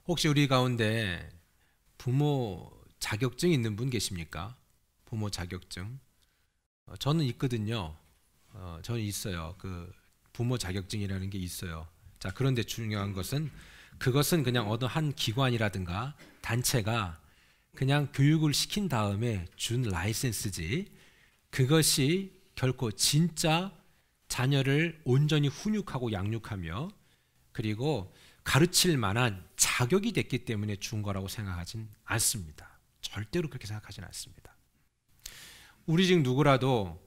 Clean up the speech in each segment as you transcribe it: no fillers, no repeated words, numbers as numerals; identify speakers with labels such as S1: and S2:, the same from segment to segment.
S1: 혹시 우리 가운데 부모 자격증 있는 분 계십니까? 부모 자격증. 저는 있거든요. 저는 있어요. 그 부모 자격증이라는 게 있어요. 자, 그런데 중요한 것은 그것은 그냥 어느 한 기관이라든가 단체가 그냥 교육을 시킨 다음에 준 라이센스지, 그것이 결코 진짜 자녀를 온전히 훈육하고 양육하며 그리고 가르칠 만한 자격이 됐기 때문에 준 거라고 생각하진 않습니다. 절대로 그렇게 생각하진 않습니다. 우리 중 누구라도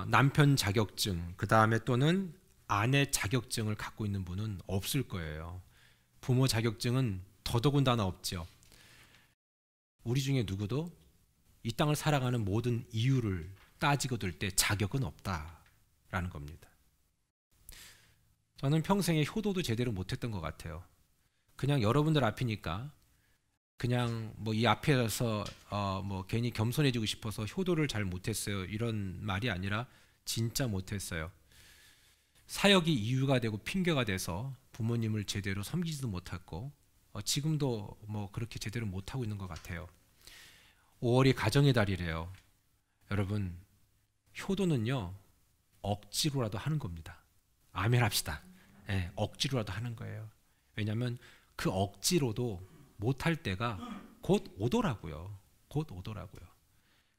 S1: 남편 자격증, 그 다음에 또는 아내 자격증을 갖고 있는 분은 없을 거예요. 부모 자격증은 더더군다나 없죠. 우리 중에 누구도 이 땅을 살아가는 모든 이유를 따지고 들 때 자격은 없다라는 겁니다. 저는 평생에 효도도 제대로 못했던 것 같아요. 그냥 여러분들 앞이니까 그냥 뭐 이 앞에서 뭐 괜히 겸손해지고 싶어서 효도를 잘 못했어요, 이런 말이 아니라 진짜 못했어요. 사역이 이유가 되고 핑계가 돼서 부모님을 제대로 섬기지도 못했고 지금도 뭐 그렇게 제대로 못하고 있는 것 같아요. 5월이 가정의 달이래요. 여러분, 효도는요 억지로라도 하는 겁니다. 아멘 합시다. 네, 억지로라도 하는 거예요. 왜냐하면 그 억지로도 못할 때가 곧 오더라고요. 곧 오더라고요.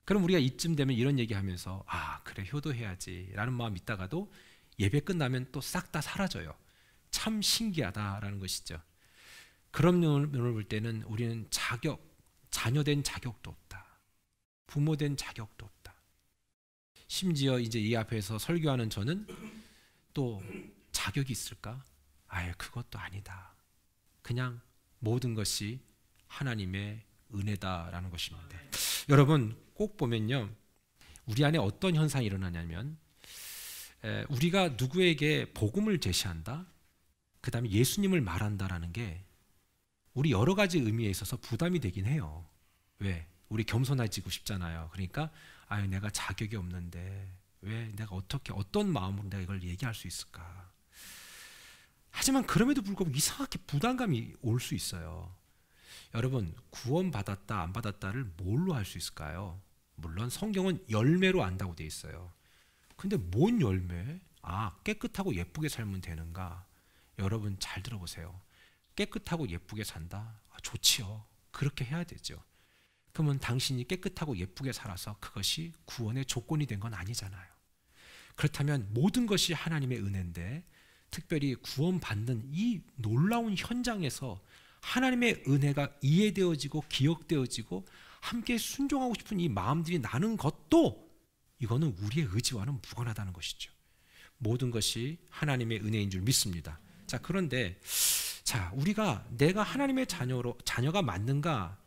S1: 그럼 우리가 이쯤 되면 이런 얘기하면서 아 그래 효도해야지 라는 마음 있다가도 예배 끝나면 또 싹 다 사라져요. 참 신기하다라는 것이죠. 그런 면을 볼 때는 우리는 자녀된 자격도 없다. 부모된 자격도 없다. 심지어 이제 이 앞에서 설교하는 저는 또 자격이 있을까? 아예 그것도 아니다. 그냥 모든 것이 하나님의 은혜다라는 것입니다. 여러분 꼭 보면요, 우리 안에 어떤 현상이 일어나냐면 우리가 누구에게 복음을 제시한다, 그 다음에 예수님을 말한다라는 게 우리 여러 가지 의미에 있어서 부담이 되긴 해요. 왜? 우리 겸손해지고 싶잖아요. 그러니까 아유 내가 자격이 없는데 왜 내가 어떤 마음으로 내가 이걸 얘기할 수 있을까? 하지만 그럼에도 불구하고 이상하게 부담감이 올 수 있어요. 여러분, 구원받았다 안 받았다를 뭘로 할 수 있을까요? 물론 성경은 열매로 안다고 돼 있어요. 근데 뭔 열매? 아, 깨끗하고 예쁘게 살면 되는가? 여러분 잘 들어보세요. 깨끗하고 예쁘게 산다? 아, 좋지요. 그렇게 해야 되죠. 그러면 당신이 깨끗하고 예쁘게 살아서 그것이 구원의 조건이 된 건 아니잖아요. 그렇다면 모든 것이 하나님의 은혜인데 특별히 구원받는 이 놀라운 현장에서 하나님의 은혜가 이해되어지고 기억되어지고 함께 순종하고 싶은 이 마음들이 나는 것도 이거는 우리의 의지와는 무관하다는 것이죠. 모든 것이 하나님의 은혜인 줄 믿습니다. 자, 그런데 우리가 내가 하나님의 자녀가 맞는가?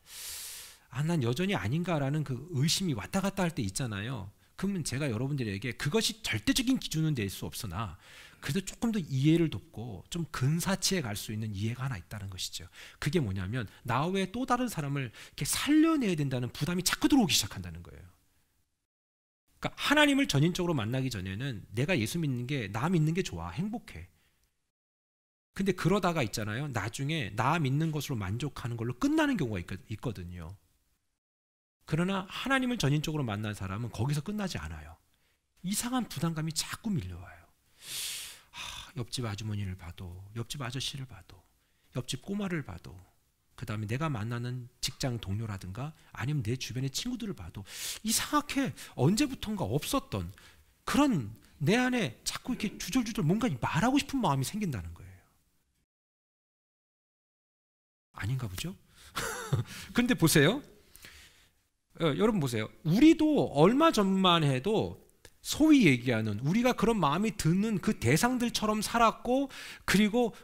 S1: 아, 난 여전히 아닌가라는 그 의심이 왔다 갔다 할 때 있잖아요. 그러면 제가 여러분들에게 그것이 절대적인 기준은 될 수 없으나 그래도 조금 더 이해를 돕고 좀 근사치에 갈 수 있는 이해가 하나 있다는 것이죠. 그게 뭐냐면 나 외에 또 다른 사람을 이렇게 살려내야 된다는 부담이 자꾸 들어오기 시작한다는 거예요. 그러니까 하나님을 전인적으로 만나기 전에는 내가 예수 믿는 게 나 믿는 게 좋아, 행복해. 근데 그러다가 있잖아요, 나중에 나 믿는 것으로 만족하는 걸로 끝나는 경우가 있거든요. 그러나 하나님을 전인적으로 만난 사람은 거기서 끝나지 않아요. 이상한 부담감이 자꾸 밀려와요. 옆집 아주머니를 봐도, 옆집 아저씨를 봐도, 옆집 꼬마를 봐도, 그 다음에 내가 만나는 직장 동료라든가 아니면 내 주변의 친구들을 봐도 이상하게 언제부턴가 없었던 그런 내 안에 자꾸 이렇게 주절주절 뭔가 말하고 싶은 마음이 생긴다는 거예요. 아닌가 보죠? 그런데 보세요. 여러분 보세요. 우리도 얼마 전만 해도 소위 얘기하는 우리가 그런 마음이 드는 그 대상들처럼 살았고, 그리고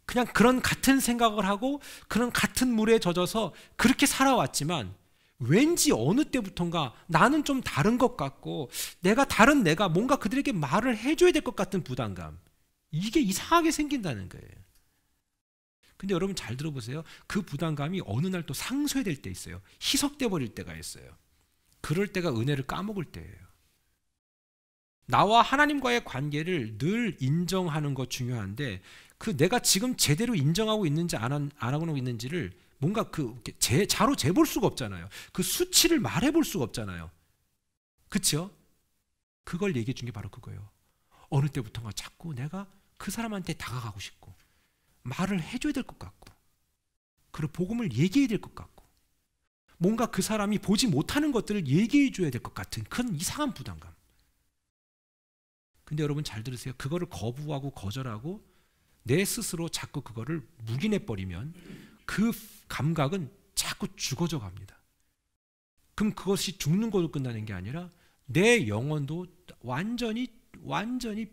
S1: 그냥 그런 같은 생각을 하고 그런 같은 물에 젖어서 그렇게 살아왔지만 왠지 어느 때부턴가 나는 좀 다른 것 같고 내가 뭔가 그들에게 말을 해줘야 될 것 같은 부담감, 이게 이상하게 생긴다는 거예요. 근데 여러분 잘 들어보세요. 그 부담감이 어느 날 또 상쇄될 때 있어요. 희석돼 버릴 때가 있어요. 그럴 때가 은혜를 까먹을 때예요. 나와 하나님과의 관계를 늘 인정하는 것 중요한데 그 내가 지금 제대로 인정하고 있는지 안 하고 있는지를 뭔가 자로 재볼 수가 없잖아요. 그 수치를 말해볼 수가 없잖아요. 그렇죠? 그걸 얘기해 준 게 바로 그거예요. 어느 때부터가 자꾸 내가 그 사람한테 다가가고 싶고 말을 해줘야 될 것 같고 그리고 복음을 얘기해야 될 것 같고 뭔가 그 사람이 보지 못하는 것들을 얘기해 줘야 될 것 같은 큰 이상한 부담감. 근데 여러분 잘 들으세요. 그거를 거부하고 거절하고 내 스스로 자꾸 그거를 묵인해버리면 그 감각은 자꾸 죽어져 갑니다. 그럼 그것이 죽는 걸로 끝나는 게 아니라 내 영혼도 완전히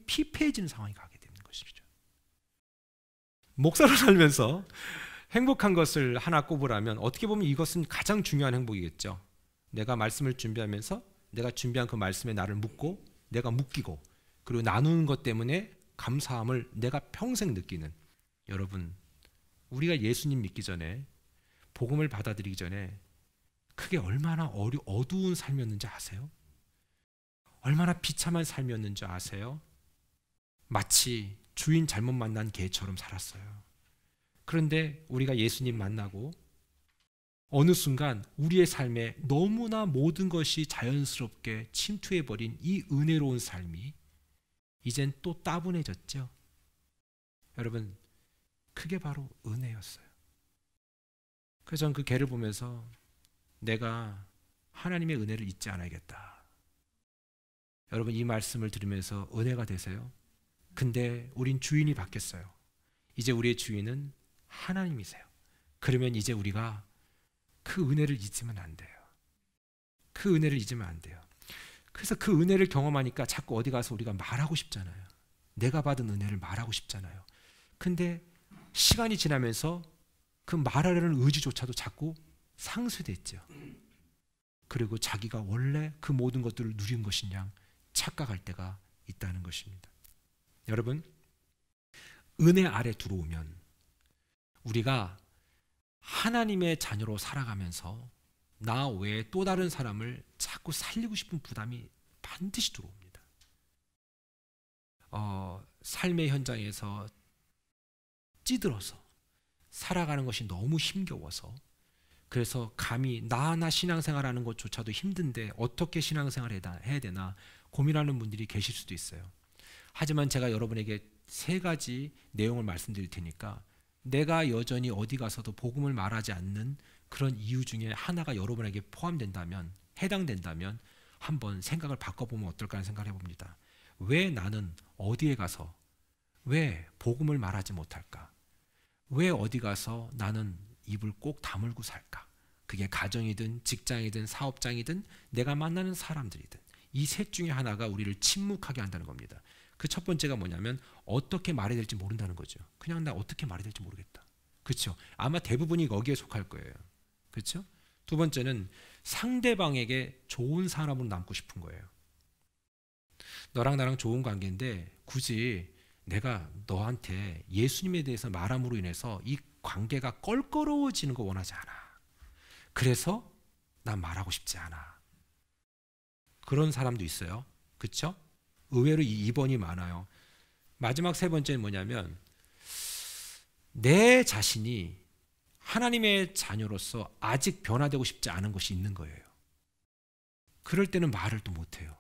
S1: 피폐해지는 상황이 가게 되는 것이죠. 목사로 살면서 행복한 것을 하나 꼽으라면 어떻게 보면 이것은 가장 중요한 행복이겠죠. 내가 말씀을 준비하면서 내가 준비한 그 말씀에 나를 묻고 내가 묶이고 그리고 나누는 것 때문에 감사함을 내가 평생 느끼는. 여러분, 우리가 예수님 믿기 전에 복음을 받아들이기 전에 그게 얼마나 어두운 삶이었는지 아세요? 얼마나 비참한 삶이었는지 아세요? 마치 주인 잘못 만난 개처럼 살았어요. 그런데 우리가 예수님 만나고 어느 순간 우리의 삶에 너무나 모든 것이 자연스럽게 침투해버린 이 은혜로운 삶이 이젠 또 따분해졌죠. 여러분, 그게 바로 은혜였어요. 그래서 저는 그 개를 보면서 내가 하나님의 은혜를 잊지 않아야겠다. 여러분, 이 말씀을 들으면서 은혜가 되세요? 근데 우린 주인이 바뀌었어요. 이제 우리의 주인은 하나님이세요. 그러면 이제 우리가 그 은혜를 잊으면 안 돼요. 그 은혜를 잊으면 안 돼요. 그래서 그 은혜를 경험하니까 자꾸 어디 가서 우리가 말하고 싶잖아요. 내가 받은 은혜를 말하고 싶잖아요. 근데 시간이 지나면서 그 말하려는 의지조차도 자꾸 상쇄됐죠. 그리고 자기가 원래 그 모든 것들을 누린 것인 양 착각할 때가 있다는 것입니다. 여러분, 은혜 아래 들어오면 우리가 하나님의 자녀로 살아가면서 나 외에 또 다른 사람을 자꾸 살리고 싶은 부담이 반드시 들어옵니다. 삶의 현장에서 찌들어서 살아가는 것이 너무 힘겨워서 그래서 감히 나 신앙생활하는 것조차도 힘든데 어떻게 신앙생활을 해야 되나 고민하는 분들이 계실 수도 있어요. 하지만 제가 여러분에게 3가지 내용을 말씀드릴 테니까 내가 여전히 어디 가서도 복음을 말하지 않는 그런 이유 중에 하나가 여러분에게 포함된다면, 해당된다면 한번 생각을 바꿔보면 어떨까 하는 생각을 해봅니다. 왜 나는 어디에 가서 왜 복음을 말하지 못할까? 왜 어디 가서 나는 입을 꼭 다물고 살까? 그게 가정이든 직장이든 사업장이든 내가 만나는 사람들이든 이 셋 중에 하나가 우리를 침묵하게 한다는 겁니다. 그 첫 번째가 뭐냐면 어떻게 말해야 될지 모른다는 거죠. 그냥 나 어떻게 말해야 될지 모르겠다. 그렇죠? 아마 대부분이 거기에 속할 거예요. 그렇죠? 두 번째는 상대방에게 좋은 사람으로 남고 싶은 거예요. 너랑 나랑 좋은 관계인데 굳이 내가 너한테 예수님에 대해서 말함으로 인해서 이 관계가 껄끄러워지는 거 원하지 않아. 그래서 난 말하고 싶지 않아. 그런 사람도 있어요. 그렇죠? 의외로 이 2번이 많아요. 마지막 3번째는 뭐냐면 내 자신이 하나님의 자녀로서 아직 변화되고 싶지 않은 것이 있는 거예요. 그럴 때는 말을 또 못해요.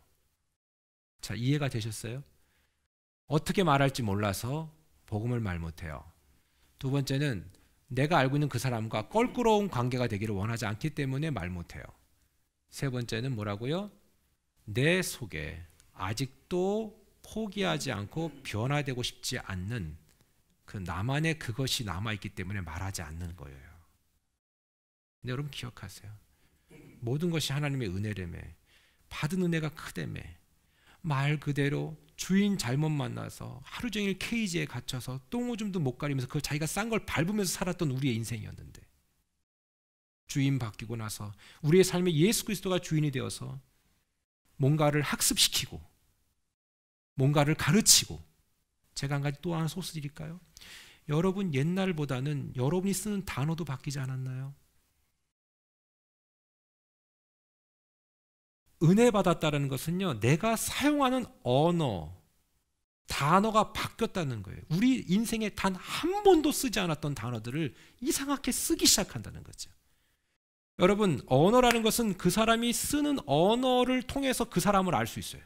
S1: 자, 이해가 되셨어요? 어떻게 말할지 몰라서 복음을 말 못해요. 두 번째는 내가 알고 있는 그 사람과 껄끄러운 관계가 되기를 원하지 않기 때문에 말 못해요. 세 번째는 뭐라고요? 내 속에 아직도 포기하지 않고 변화되고 싶지 않는 그 나만의 그것이 남아있기 때문에 말하지 않는 거예요. 근데 여러분 기억하세요. 모든 것이 하나님의 은혜라며 받은 은혜가 크다며 말 그대로 주인 잘못 만나서 하루 종일 케이지에 갇혀서 똥오줌도 못 가리면서 그 자기가 싼 걸 밟으면서 살았던 우리의 인생이었는데 주인 바뀌고 나서 우리의 삶에 예수 그리스도가 주인이 되어서 뭔가를 학습시키고 뭔가를 가르치고 제가 한 가지 또 하나 소스 드릴까요? 여러분 옛날보다는 여러분이 쓰는 단어도 바뀌지 않았나요? 은혜 받았다는 것은요, 내가 사용하는 언어, 단어가 바뀌었다는 거예요. 우리 인생에 단 한 번도 쓰지 않았던 단어들을 이상하게 쓰기 시작한다는 거죠. 여러분, 언어라는 것은 그 사람이 쓰는 언어를 통해서 그 사람을 알 수 있어요.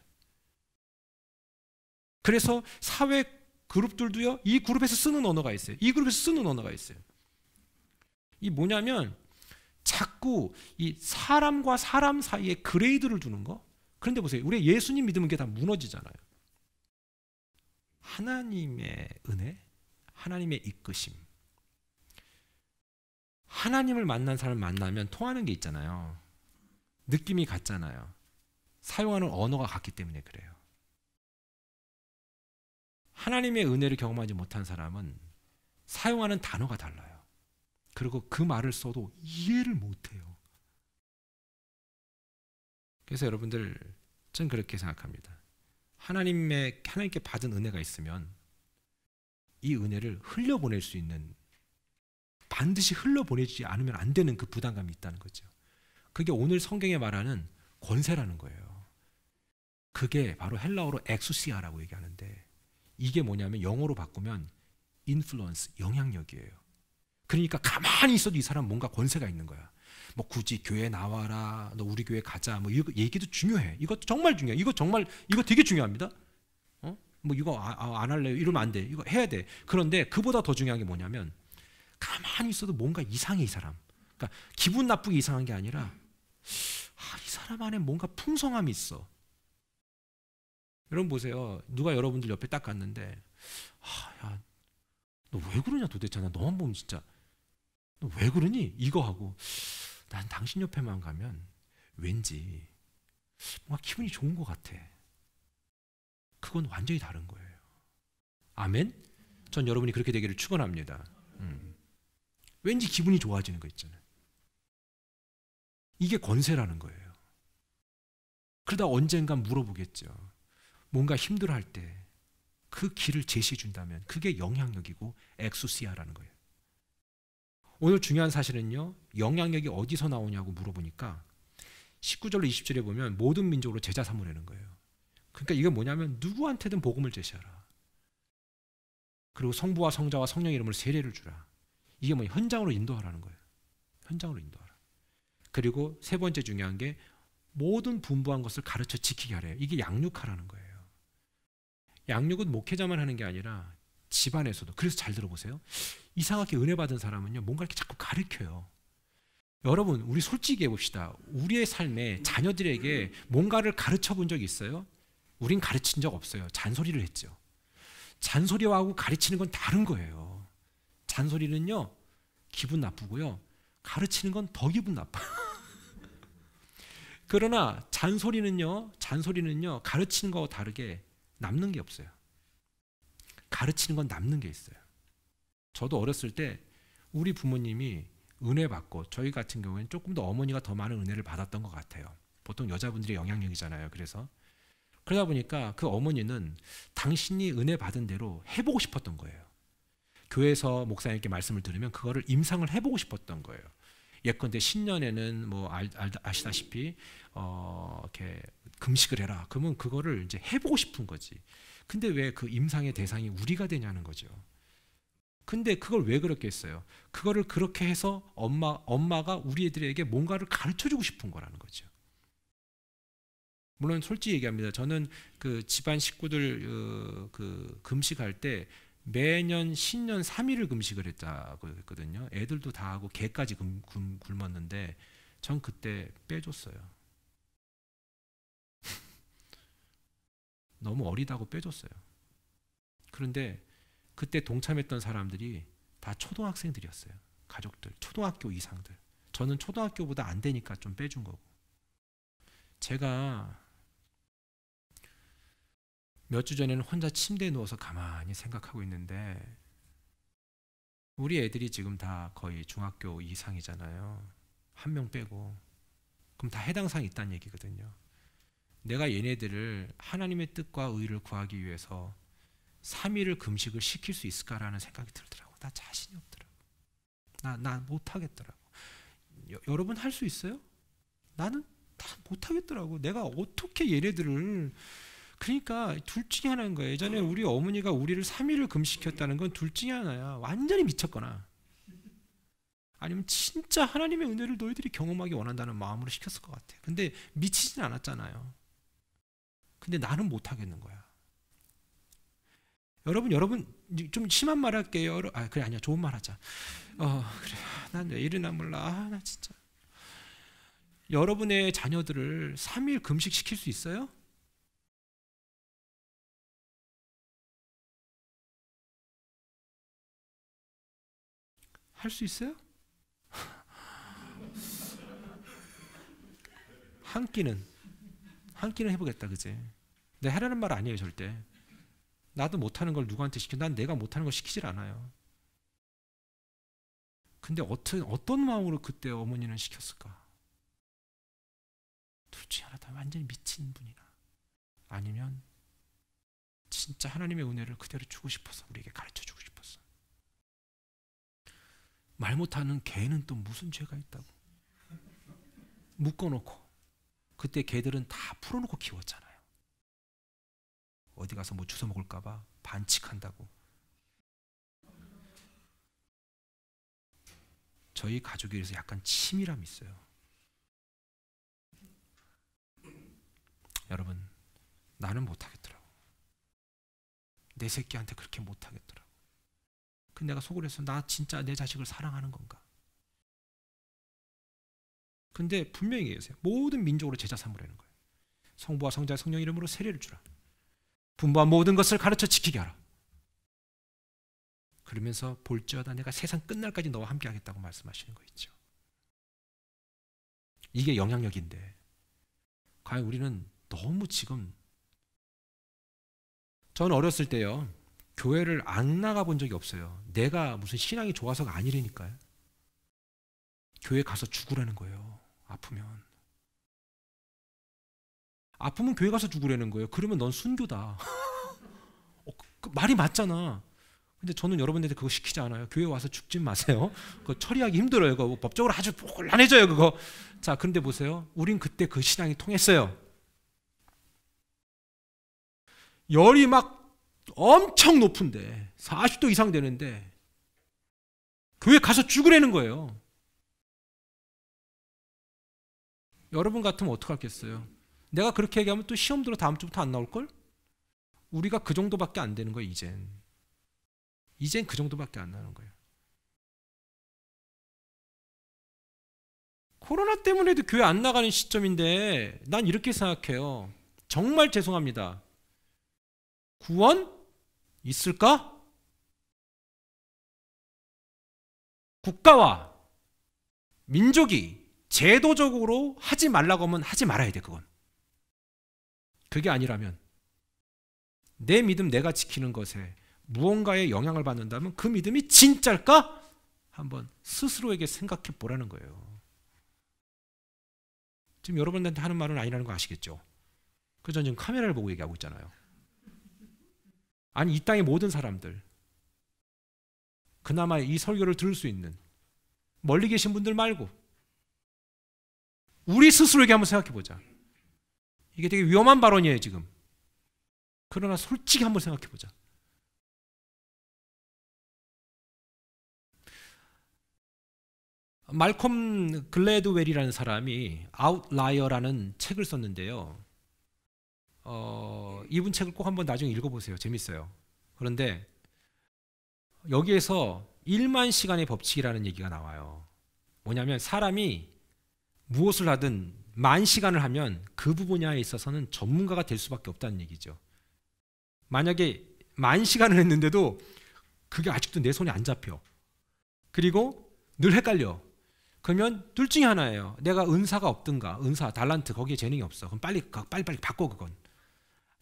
S1: 그래서 사회 그룹들도요, 이 그룹에서 쓰는 언어가 있어요. 이 그룹에서 쓰는 언어가 있어요. 이 뭐냐면 자꾸 이 사람과 사람 사이에 그레이드를 두는 거. 그런데 보세요, 우리 예수님 믿으면 그게 다 무너지잖아요. 하나님의 은혜, 하나님의 이끄심. 하나님을 만난 사람을 만나면 통하는 게 있잖아요. 느낌이 같잖아요. 사용하는 언어가 같기 때문에 그래요. 하나님의 은혜를 경험하지 못한 사람은 사용하는 단어가 달라요. 그리고 그 말을 써도 이해를 못해요. 그래서 여러분들, 전 그렇게 생각합니다. 하나님께 받은 은혜가 있으면 이 은혜를 흘려보낼 수 있는, 반드시 흘려보내지 않으면 안 되는 그 부담감이 있다는 거죠. 그게 오늘 성경에 말하는 권세라는 거예요. 그게 바로 헬라어로 엑수시아라고 얘기하는데, 이게 뭐냐면 영어로 바꾸면 인플루언스, 영향력이에요. 그러니까 가만히 있어도 이 사람 뭔가 권세가 있는 거야. 뭐 굳이 교회 나와라, 너 우리 교회 가자, 뭐 이거 얘기도 중요해. 이것도 정말 중요해. 이거 되게 중요합니다. 뭐 이거 안 할래요? 이러면 안 돼. 이거 해야 돼. 그런데 그보다 더 중요한 게 뭐냐면, 가만히 있어도 뭔가 이상해, 이 사람. 그러니까 기분 나쁘게 이상한 게 아니라, 이 사람 안에 뭔가 풍성함이 있어. 여러분 보세요. 누가 여러분들 옆에 딱 갔는데, 야, 너 왜 그러냐 도대체. 나 너만 보면 진짜, 너 왜 그러니? 이거 하고, 난 당신 옆에만 가면 왠지 뭔가 기분이 좋은 것 같아. 그건 완전히 다른 거예요. 아멘? 전 여러분이 그렇게 되기를 축원합니다. 왠지 기분이 좋아지는 거 있잖아요. 이게 권세라는 거예요. 그러다 언젠간 물어보겠죠. 뭔가 힘들어할 때 그 길을 제시해 준다면 그게 영향력이고 엑수시아라는 거예요. 오늘 중요한 사실은요, 영향력이 어디서 나오냐고 물어보니까 19절로 20절에 보면 모든 민족으로 제자 삼으라는 거예요. 그러니까 이게 뭐냐면 누구한테든 복음을 제시하라. 그리고 성부와 성자와 성령의 이름으로 세례를 주라. 이게 뭐 현장으로 인도하라는 거예요. 현장으로 인도하라. 그리고 세 번째 중요한 게 모든 분부한 것을 가르쳐 지키게 하래요. 이게 양육하라는 거예요. 양육은 목회자만 하는 게 아니라 집안에서도. 그래서 잘 들어보세요. 이상하게 은혜 받은 사람은요, 뭔가 이렇게 자꾸 가르쳐요. 여러분, 우리 솔직히 해봅시다. 우리의 삶에 자녀들에게 뭔가를 가르쳐 본 적이 있어요? 우린 가르친 적 없어요. 잔소리를 했죠. 잔소리하고 가르치는 건 다른 거예요. 잔소리는요, 기분 나쁘고요. 가르치는 건 더 기분 나빠요. 그러나 잔소리는요, 가르치는 거와 다르게 남는 게 없어요. 가르치는 건 남는 게 있어요. 저도 어렸을 때 우리 부모님이 은혜 받고, 저희 같은 경우에는 조금 더 어머니가 더 많은 은혜를 받았던 것 같아요. 보통 여자분들의 영향력이잖아요. 그래서 그러다 보니까 그 어머니는 당신이 은혜 받은 대로 해보고 싶었던 거예요. 교회에서 목사님께 말씀을 들으면 그거를 임상을 해보고 싶었던 거예요. 예컨대 신년에는 뭐 아시다시피 이렇게 금식을 해라. 그러면 그거를 이제 해보고 싶은 거지. 근데 왜 그 임상의 대상이 우리가 되냐는 거죠. 근데 그걸 왜 그렇게 했어요? 그거를 그렇게 해서 엄마가 우리 애들에게 뭔가를 가르쳐주고 싶은 거라는 거죠. 물론 솔직히 얘기합니다. 저는 그 집안 식구들 그 금식할 때 매년 신년 3일을 금식을 했다고 했거든요. 애들도 다 하고 개까지 굶었는데 전 그때 빼줬어요. 너무 어리다고 빼줬어요. 그런데 그때 동참했던 사람들이 다 초등학생들이었어요. 가족들, 초등학교 이상들. 저는 초등학교보다 안 되니까 좀 빼준 거고. 제가 몇 주 전에는 혼자 침대에 누워서 가만히 생각하고 있는데, 우리 애들이 지금 다 거의 중학교 이상이잖아요. 한 명 빼고. 그럼 다 해당 사항이 있다는 얘기거든요. 내가 얘네들을 하나님의 뜻과 의를 구하기 위해서 3일을 금식을 시킬 수 있을까라는 생각이 들더라고. 나 자신이 없더라고. 나 못하겠더라고. 여러분 할 수 있어요? 나는 다 못하겠더라고. 내가 어떻게 얘네들을 그러니까 둘 중에 하나인 거예요. 예전에 우리 어머니가 우리를 3일을 금식했다는 건 둘 중에 하나야. 완전히 미쳤거나 아니면 진짜 하나님의 은혜를 너희들이 경험하기 원한다는 마음으로 시켰을 것 같아. 근데 미치진 않았잖아요. 근데 나는 못하겠는 거야. 여러분 좀 심한 말 할게요. 그래 아니야 좋은 말 하자. 그래 난 왜 이러나 몰라. 나 진짜. 여러분의 자녀들을 3일 금식 시킬 수 있어요? 할 수 있어요? 한 끼는 해보겠다, 그지? 내가 하라는 말 아니에요, 절대. 나도 못하는 걸 누구한테 시켜? 난 내가 못하는 걸 시키질 않아요. 근데 어떤 마음으로 그때 어머니는 시켰을까? 둘 중에 하나 다 완전히 미친 분이나 아니면 진짜 하나님의 은혜를 그대로 주고 싶어서 우리에게 가르쳐 주고 싶었어. 말 못하는 개는 또 무슨 죄가 있다고 묶어놓고 그때 개들은 다 풀어놓고 키웠잖아요. 어디 가서 뭐 주워 먹을까봐 반칙한다고. 저희 가족에서 약간 치밀함이 있어요. 여러분, 나는 못하겠더라고. 내 새끼한테 그렇게 못하겠더라고. 근데 내가 속으로 해서 나 진짜 내 자식을 사랑하는 건가? 근데 분명히 얘기하세요. 모든 민족으로 제자 삼으라는 거예요. 성부와 성자와 성령 이름으로 세례를 주라. 분부한 모든 것을 가르쳐 지키게 하라. 그러면서 볼지어다 내가 세상 끝날까지 너와 함께 하겠다고 말씀하시는 거 있죠. 이게 영향력인데 과연 우리는 너무 지금 저는 어렸을 때요. 교회를 안 나가본 적이 없어요. 내가 무슨 신앙이 좋아서가 아니라니까요. 교회 가서 죽으라는 거예요. 아프면 교회 가서 죽으라는 거예요. 그러면 넌 순교다. 말이 맞잖아. 근데 저는 여러분들한테 그거 시키지 않아요. 교회 와서 죽지 마세요. 그거 처리하기 힘들어요. 그거 법적으로 아주 곤란해져요. 그거. 자, 그런데 보세요. 우린 그때 그 신앙이 통했어요. 열이 막 엄청 높은데 40도 이상 되는데 교회 가서 죽으라는 거예요. 여러분 같으면 어떡하겠어요? 내가 그렇게 얘기하면 또 시험 들어 다음 주부터 안 나올걸? 우리가 그 정도밖에 안 되는 거예요. 이젠 그 정도밖에 안 나는 거예요. 코로나 때문에도 교회 안 나가는 시점인데 난 이렇게 생각해요. 정말 죄송합니다. 구원 있을까? 국가와 민족이 제도적으로 하지 말라고 하면 하지 말아야 돼. 그건 그게 아니라면 내 믿음 내가 지키는 것에 무언가의 영향을 받는다면 그 믿음이 진짜일까? 한번 스스로에게 생각해 보라는 거예요. 지금 여러분한테 하는 말은 아니라는 거 아시겠죠? 그래서 저는 지금 카메라를 보고 얘기하고 있잖아요. 아니 이 땅의 모든 사람들 그나마 이 설교를 들을 수 있는 멀리 계신 분들 말고 우리 스스로에게 한번 생각해 보자. 이게 되게 위험한 발언이에요 지금. 그러나 솔직히 한번 생각해 보자. 말콤 글래드웰이라는 사람이 아웃라이어라는 책을 썼는데요. 이분 책을 꼭 한번 나중에 읽어보세요. 재밌어요. 그런데 여기에서 1만 시간의 법칙이라는 얘기가 나와요. 뭐냐면 사람이 무엇을 하든 10,000시간을 하면 그 분야에 있어서는 전문가가 될 수밖에 없다는 얘기죠. 만약에 10,000시간을 했는데도 그게 아직도 내 손에 안 잡혀. 그리고 늘 헷갈려. 그러면 둘 중에 하나예요. 내가 은사가 없든가, 은사, 달란트 거기에 재능이 없어. 그럼 빨리 바꿔 그건.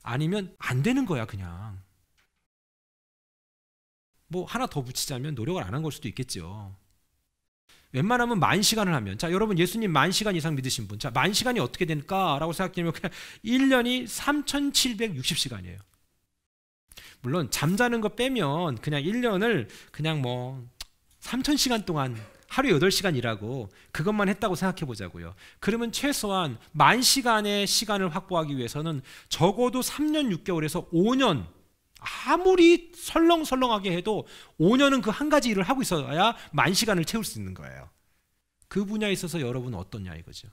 S1: 아니면 안 되는 거야 그냥. 뭐 하나 더 붙이자면 노력을 안 한 걸 수도 있겠죠. 웬만하면 10,000시간을 하면, 자 여러분 예수님 10,000시간 이상 믿으신 분, 자 10,000시간이 어떻게 될까라고 생각하면 그냥 1년이 3,760시간이에요. 물론 잠자는 거 빼면 그냥 1년을 그냥 뭐 3,000시간 동안 하루에 8시간 일하고 그것만 했다고 생각해 보자고요. 그러면 최소한 10,000시간의 시간을 확보하기 위해서는 적어도 3년 6개월에서 5년, 아무리 설렁설렁하게 해도 5년은 그 한 가지 일을 하고 있어야 10,000시간을 채울 수 있는 거예요. 그 분야에 있어서 여러분은 어떠냐 이거죠.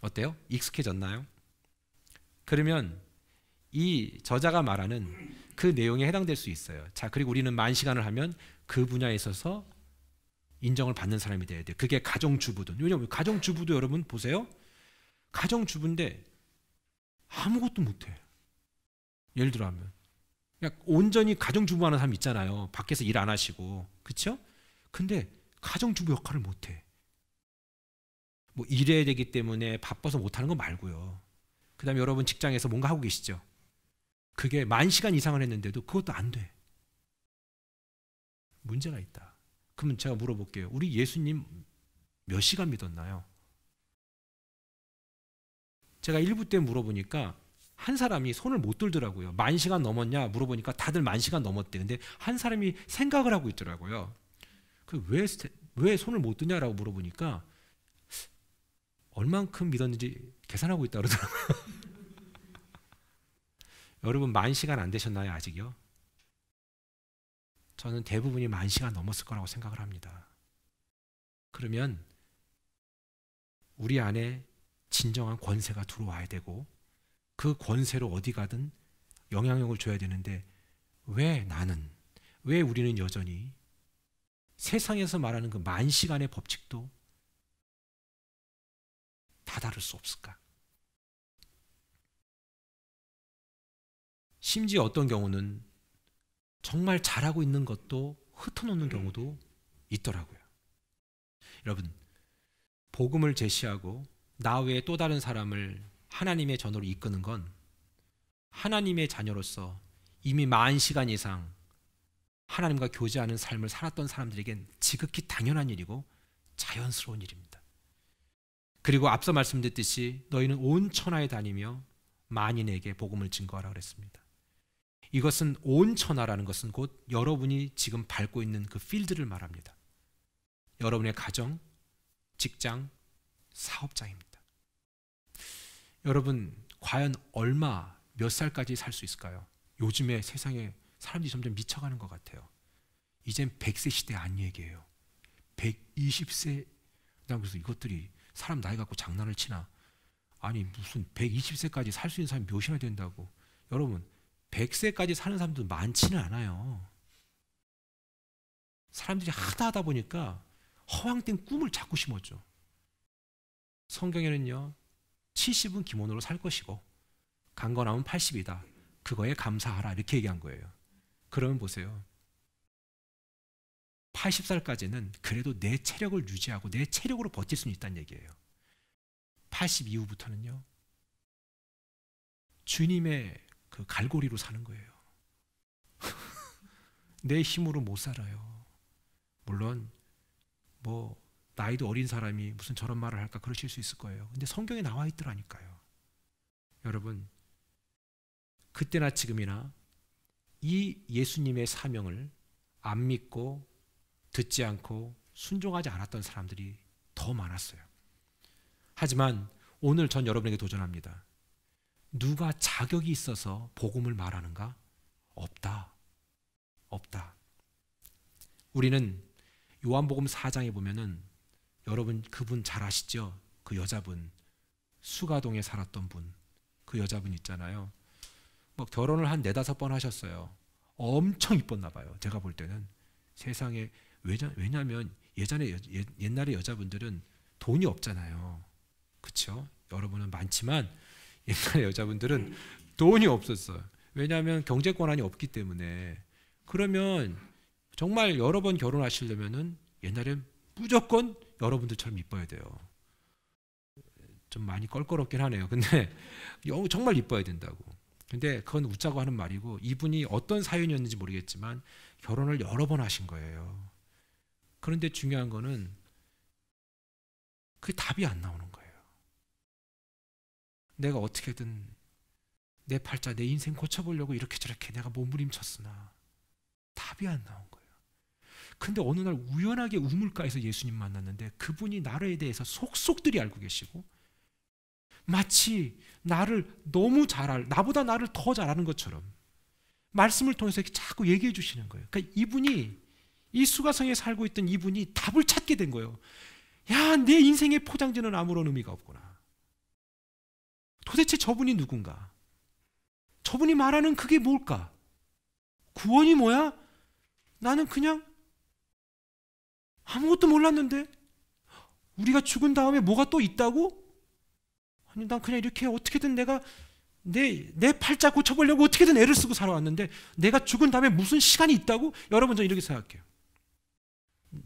S1: 어때요? 익숙해졌나요? 그러면 이 저자가 말하는 그 내용에 해당될 수 있어요. 자, 그리고 우리는 10,000시간을 하면 그 분야에 있어서 인정을 받는 사람이 돼야 돼요. 그게 가정주부든. 왜냐하면 가정주부도 여러분 보세요. 가정주부인데 아무것도 못해. 예를 들어 하면 그냥 온전히 가정주부 하는 사람 있잖아요. 밖에서 일 안 하시고. 그렇죠? 근데 가정주부 역할을 못해. 뭐 일해야 되기 때문에 바빠서 못하는 거 말고요. 그 다음에 여러분 직장에서 뭔가 하고 계시죠? 그게 10,000시간 이상을 했는데도 그것도 안 돼. 문제가 있다. 그러면 제가 물어볼게요. 우리 예수님 몇 시간 믿었나요? 제가 1부 때 물어보니까 한 사람이 손을 못 들더라고요. 10,000시간 넘었냐 물어보니까 다들 10,000시간 넘었대. 근데 한 사람이 생각을 하고 있더라고요. 왜 손을 못 드냐라고 물어보니까 얼만큼 믿었는지 계산하고 있다 그러더라고요. 여러분 10,000시간 안 되셨나요 아직요? 저는 대부분이 10,000시간 넘었을 거라고 생각을 합니다. 그러면 우리 안에 진정한 권세가 들어와야 되고 그 권세로 어디 가든 영향력을 줘야 되는데 왜 우리는 여전히 세상에서 말하는 그 10,000시간의 법칙도 다다를 수 없을까? 심지어 어떤 경우는 정말 잘하고 있는 것도 흩어놓는 경우도 있더라고요. 여러분, 복음을 제시하고 나 외에 또 다른 사람을 하나님의 전으로 이끄는 건 하나님의 자녀로서 이미 10,000시간 이상 하나님과 교제하는 삶을 살았던 사람들에겐 지극히 당연한 일이고 자연스러운 일입니다. 그리고 앞서 말씀드렸듯이 너희는 온 천하에 다니며 만인에게 복음을 증거하라 그랬습니다. 이것은 온 천하라는 것은 곧 여러분이 지금 밟고 있는 그 필드를 말합니다. 여러분의 가정, 직장, 사업장입니다. 여러분 과연 몇 살까지 살 수 있을까요? 요즘에 세상에 사람들이 점점 미쳐가는 것 같아요. 이젠 100세 시대 아닌 얘기예요. 120세. 그래서 이것들이 사람 나이 갖고 장난을 치나. 아니 무슨 120세까지 살 수 있는 사람이 몇이나 된다고. 여러분 100세까지 사는 사람도 많지는 않아요. 사람들이 하다 보니까 허황된 꿈을 자꾸 심었죠. 성경에는요 70은 기본으로 살 것이고 강건하면 80이다. 그거에 감사하라 이렇게 얘기한 거예요. 그러면 보세요. 80살까지는 그래도 내 체력을 유지하고 내 체력으로 버틸 수는 있다는 얘기예요. 80 이후부터는요 주님의 그 갈고리로 사는 거예요. 내 힘으로 못 살아요. 물론 뭐 나이도 어린 사람이 무슨 저런 말을 할까 그러실 수 있을 거예요. 근데 성경에 나와 있더라니까요. 여러분 그때나 지금이나 이 예수님의 사명을 안 믿고 듣지 않고 순종하지 않았던 사람들이 더 많았어요. 하지만 오늘 전 여러분에게 도전합니다. 누가 자격이 있어서 복음을 말하는가? 없다. 우리는 요한복음 4장에 보면은 여러분 그분 잘 아시죠? 그 여자분 수가동에 살았던 분, 그 여자분 있잖아요. 뭐 결혼을 한 4-5번 하셨어요. 엄청 이뻤나 봐요. 제가 볼 때는 세상에 왜냐하면 옛날에 여자분들은 돈이 없잖아요. 그렇죠? 여러분은 많지만 옛날에 여자분들은 돈이 없었어요. 왜냐하면 경제 권한이 없기 때문에. 그러면 정말 여러 번 결혼하시려면은 옛날엔 무조건 여러분들처럼 이뻐야 돼요. 좀 많이 껄끄럽긴 하네요. 근데 정말 이뻐야 된다고. 근데 그건 웃자고 하는 말이고 이분이 어떤 사연이었는지 모르겠지만 결혼을 여러 번 하신 거예요. 그런데 중요한 거는 그 답이 안 나오는 거예요. 내가 어떻게든 내 팔자, 내 인생 고쳐보려고 이렇게 저렇게 내가 몸부림쳤으나 답이 안 나온 거예요. 근데 어느 날 우연하게 우물가에서 예수님 만났는데 그분이 나에 대해서 속속들이 알고 계시고 마치 나를 너무 나보다 나를 더 잘 아는 것처럼 말씀을 통해서 이렇게 자꾸 얘기해 주시는 거예요. 그러니까 이분이 이 수가성에 살고 있던 이분이 답을 찾게 된 거예요. 야, 내 인생의 포장지는 아무런 의미가 없구나. 도대체 저분이 누군가? 저분이 말하는 그게 뭘까? 구원이 뭐야? 나는 그냥 아무것도 몰랐는데 우리가 죽은 다음에 뭐가 또 있다고? 아니, 난 그냥 이렇게 어떻게든 내가 내 팔자 고쳐보려고 어떻게든 애를 쓰고 살아왔는데 내가 죽은 다음에 무슨 시간이 있다고? 여러분, 저는 이렇게 생각해요.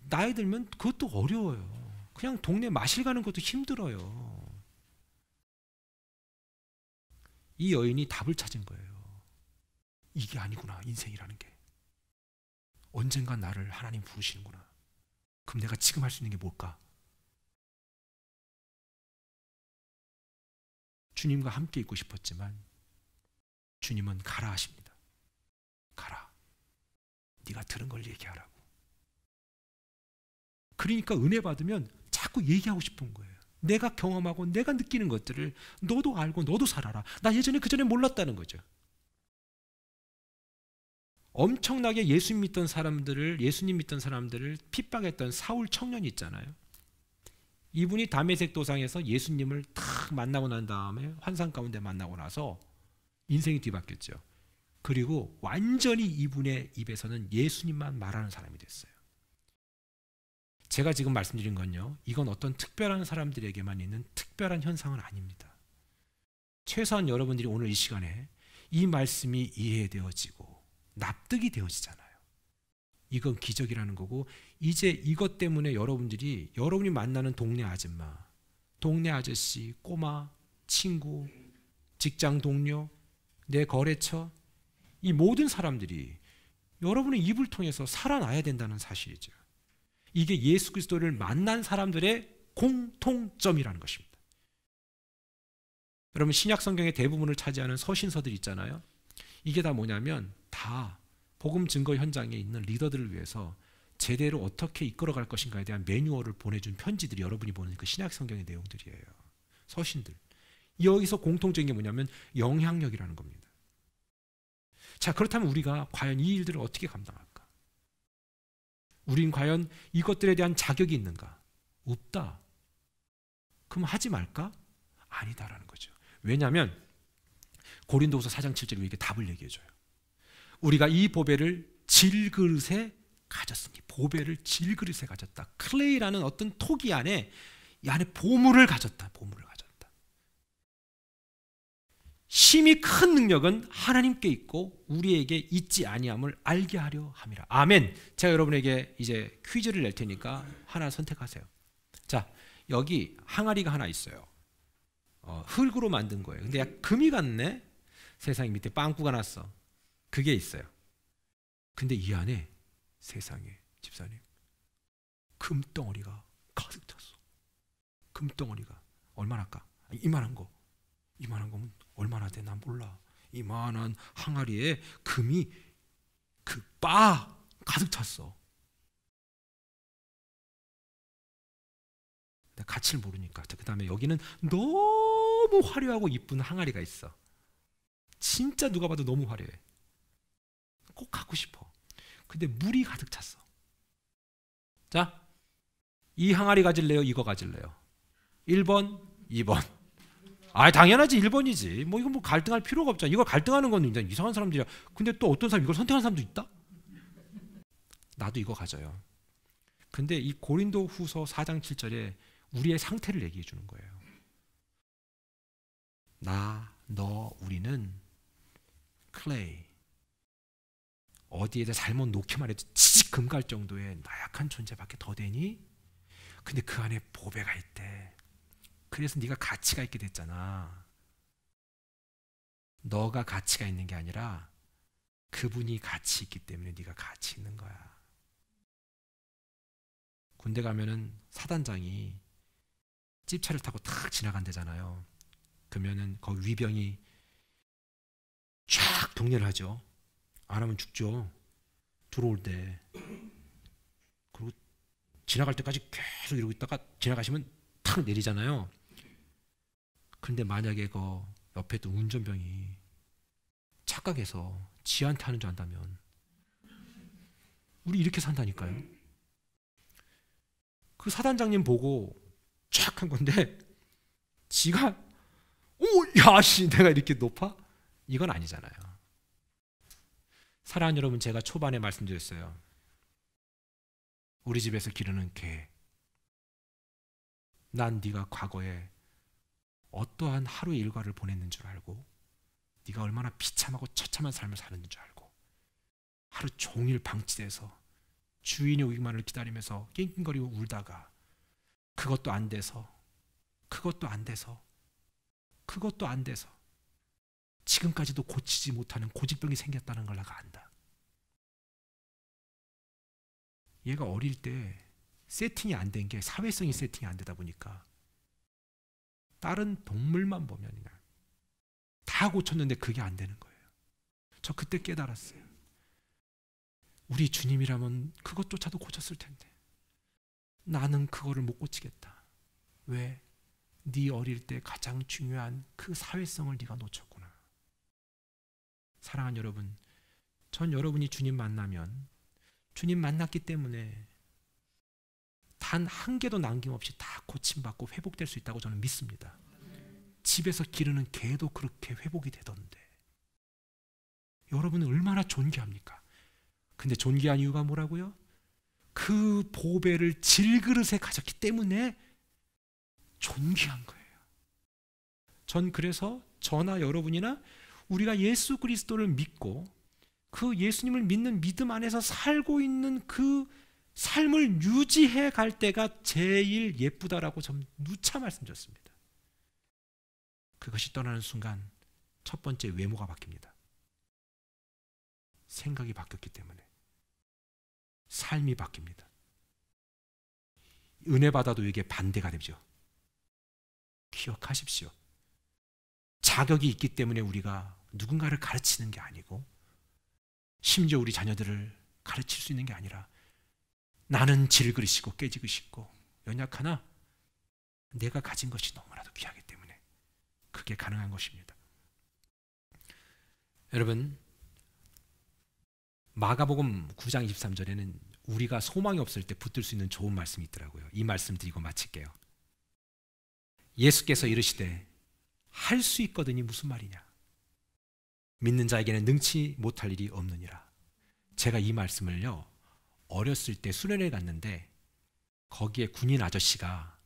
S1: 나이 들면 그것도 어려워요. 그냥 동네 마실 가는 것도 힘들어요. 이 여인이 답을 찾은 거예요. 이게 아니구나, 인생이라는 게. 언젠가 나를 하나님 부르시는구나. 그럼 내가 지금 할 수 있는 게 뭘까? 주님과 함께 있고 싶었지만 주님은 가라 하십니다. 가라. 네가 들은 걸 얘기하라고. 그러니까 은혜 받으면 자꾸 얘기하고 싶은 거예요. 내가 경험하고 내가 느끼는 것들을 너도 알고 너도 살아라. 나 예전에 그전에 몰랐다는 거죠. 엄청나게 예수님 믿던 사람들을 핍박했던 사울 청년이 있잖아요. 이분이 다메섹 도상에서 예수님을 탁 만나고 난 다음에 환상 가운데 만나고 나서 인생이 뒤바뀌었죠. 그리고 완전히 이분의 입에서는 예수님만 말하는 사람이 됐어요. 제가 지금 말씀드린 건요, 이건 어떤 특별한 사람들에게만 있는 특별한 현상은 아닙니다. 최소한 여러분들이 오늘 이 시간에 이 말씀이 이해되어지고 납득이 되어지잖아요. 이건 기적이라는 거고, 이제 이것 때문에 여러분이 만나는 동네 아줌마, 동네 아저씨, 꼬마, 친구, 직장 동료, 내 거래처, 이 모든 사람들이 여러분의 입을 통해서 살아나야 된다는 사실이죠. 이게 예수 그리스도를 만난 사람들의 공통점이라는 것입니다. 여러분, 신약 성경의 대부분을 차지하는 서신서들 있잖아요. 이게 다 뭐냐면 다 복음 증거 현장에 있는 리더들을 위해서 제대로 어떻게 이끌어갈 것인가에 대한 매뉴얼을 보내준 편지들이 여러분이 보는 그 신약 성경의 내용들이에요. 서신들. 여기서 공통적인 게 뭐냐면 영향력이라는 겁니다. 자, 그렇다면 우리가 과연 이 일들을 어떻게 감당할까? 우린 과연 이것들에 대한 자격이 있는가? 없다. 그럼 하지 말까? 아니다라는 거죠. 왜냐하면 고린도후서 4장 7절에 우리에게 답을 얘기해줘요. 우리가 이 보배를 질그릇에 가졌으니, 보배를 질그릇에 가졌다. 클레이라는 어떤 토기 안에 이 안에 보물을 가졌다. 보물을 가졌다. 심히 큰 능력은 하나님께 있고 우리에게 있지 아니함을 알게 하려 함이라. 아멘. 제가 여러분에게 이제 퀴즈를 낼 테니까 하나 선택하세요. 자, 여기 항아리가 하나 있어요. 흙으로 만든 거예요. 근데 야, 금이 같네. 세상에 밑에 빵꾸가 났어. 그게 있어요. 근데 이 안에 세상에 집사님 금덩어리가 가득 찼어. 금덩어리가 얼마나 할까? 이만한 거면 얼마나 돼? 난 몰라. 이만한 항아리에 금이 가득 찼어. 근데 가치를 모르니까. 그 다음에 여기는 너무 화려하고 이쁜 항아리가 있어. 진짜 누가 봐도 너무 화려해. 꼭 갖고 싶어. 근데 물이 가득 찼어. 자, 이 항아리 가질래요? 이거 가질래요? 1번, 2번. 당연하지. 1번이지. 이거 갈등할 필요가 없잖아. 이걸 갈등하는 건 이제 이상한 사람들이야. 근데 또 어떤 사람 이걸 선택하는 사람도 있다? 나도 이거 가져요. 근데 이 고린도 후서 4장 7절에 우리의 상태를 얘기해 주는 거예요. 너, 우리는 클레이. 어디에다 잘못 놓기만 해도 지직 금갈 정도의 나약한 존재밖에 더 되니? 근데 그 안에 보배가 있대. 그래서 네가 가치가 있게 됐잖아. 너가 가치가 있는 게 아니라 그분이 가치 있기 때문에 네가 가치 있는 거야. 군대 가면은 사단장이 찝차를 타고 탁 지나간대잖아요. 그러면은 거기 위병이 쫙 경례를 하죠. 안 하면 죽죠. 들어올 때 지나갈 때까지 계속 이러고 있다가 지나가시면 탁 내리잖아요. 그런데 만약에 그 옆에 있던 운전병이 착각해서 지한테 하는 줄 안다면 우리 이렇게 산다니까요. 그 사단장님 보고 쫙 한 건데 지가 야씨 내가 이렇게 높아? 이건 아니잖아요. 사랑하는 여러분, 제가 초반에 말씀드렸어요. 우리 집에서 기르는 개. 난 네가 과거에 어떠한 하루의 일과를 보냈는 줄 알고, 네가 얼마나 비참하고 처참한 삶을 사는 줄 알고, 하루 종일 방치돼서 주인이 오기만을 기다리면서 낑낑거리고 울다가 그것도 안 돼서 지금까지도 고치지 못하는 고집병이 생겼다는 걸 내가 안다. 얘가 어릴 때 세팅이 안 된 게 사회성이 세팅이 안 되다 보니까 다른 동물만 보면 그냥 다 고쳤는데 그게 안 되는 거예요. 저 그때 깨달았어요. 우리 주님이라면 그것조차도 고쳤을 텐데 나는 그거를 못 고치겠다. 왜? 네 어릴 때 가장 중요한 그 사회성을 네가 놓쳤구나. 사랑하는 여러분, 전 여러분이 주님 만나면 주님 만났기 때문에 단 한 개도 남김없이 다 고침받고 회복될 수 있다고 저는 믿습니다. 집에서 기르는 개도 그렇게 회복이 되던데 여러분은 얼마나 존귀합니까? 근데 존귀한 이유가 뭐라고요? 그 보배를 질그릇에 가졌기 때문에 존귀한 거예요. 전 그래서 저나 여러분이나 우리가 예수 그리스도를 믿고 그 예수님을 믿는 믿음 안에서 살고 있는 그 삶을 유지해 갈 때가 제일 예쁘다라고 좀 누차 말씀드렸습니다. 그것이 떠나는 순간 첫 번째 외모가 바뀝니다. 생각이 바뀌었기 때문에 삶이 바뀝니다. 은혜 받아도 이게 반대가 되죠. 기억하십시오. 자격이 있기 때문에 우리가 누군가를 가르치는 게 아니고 심지어 우리 자녀들을 가르칠 수 있는 게 아니라 나는 질그릇이고 깨지그릇이고 연약하나 내가 가진 것이 너무나도 귀하기 때문에 그게 가능한 것입니다. 여러분, 마가복음 9장 23절에는 우리가 소망이 없을 때 붙들 수 있는 좋은 말씀이 있더라고요. 이 말씀 드리고 마칠게요. 예수께서 이르시되 할 수 있거든이 무슨 말이냐? 믿는 자에게는 능치 못할 일이 없느니라. 제가 이 말씀을요 어렸을 때 수련회 갔는데 거기에 군인 아저씨가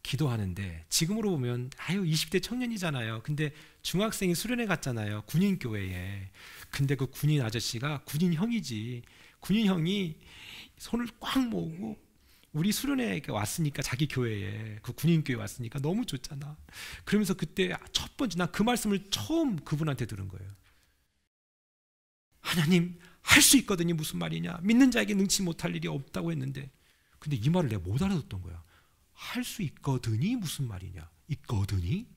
S1: 기도하는데 지금으로 보면 20대 청년이잖아요. 근데 중학생이 수련회 갔잖아요. 군인교회에. 근데 그 군인 아저씨가 군인 형이지. 군인 형이 손을 꽉 모으고 우리 수련회에 왔으니까 자기 교회에 그 군인교회에 왔으니까 너무 좋잖아. 그러면서 그때 첫 번째 나 그 말씀을 처음 그분한테 들은 거예요. 하나님 할 수 있거든요 무슨 말이냐? 믿는 자에게 능치 못할 일이 없다고 했는데 근데 이 말을 내가 못 알아듣던 거야. 할 수 있거든이 무슨 말이냐? 있거든이?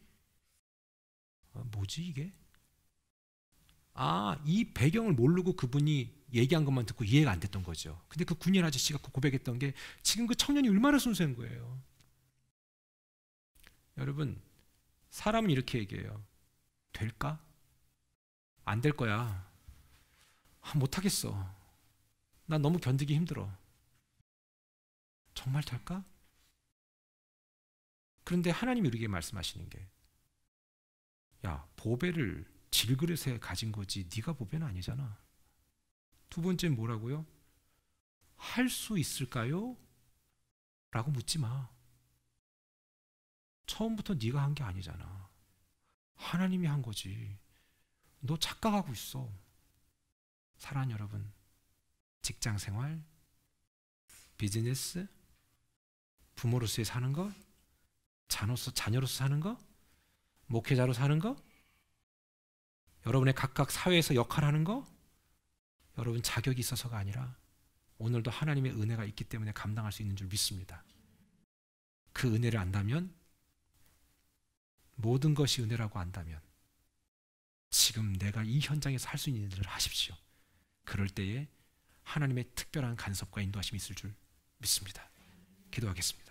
S1: 뭐지 이게? 이 배경을 모르고 그분이 얘기한 것만 듣고 이해가 안 됐던 거죠. 근데 그 군인 아저씨가 고백했던 게 지금 그 청년이 얼마나 순수한 거예요. 여러분, 사람은 이렇게 얘기해요. 될까? 안 될 거야. 못하겠어. 난 너무 견디기 힘들어. 정말 될까? 그런데 하나님이 우리에게 말씀하시는 게 야, 보배를 질그릇에 가진 거지 네가 보배는 아니잖아. 두 번째는 뭐라고요? 할 수 있을까요? 라고 묻지 마. 처음부터 네가 한 게 아니잖아. 하나님이 한 거지. 너 착각하고 있어. 사랑하는 여러분, 직장생활, 비즈니스, 부모로서의 사는 거, 자녀로서 사는 거, 목회자로 사는 거, 여러분의 각각 사회에서 역할하는 거, 여러분 자격이 있어서가 아니라 오늘도 하나님의 은혜가 있기 때문에 감당할 수 있는 줄 믿습니다. 그 은혜를 안다면, 모든 것이 은혜라고 안다면 지금 내가 이 현장에서 할 수 있는 일을 하십시오. 그럴 때에 하나님의 특별한 간섭과 인도하심이 있을 줄 믿습니다. 기도하겠습니다.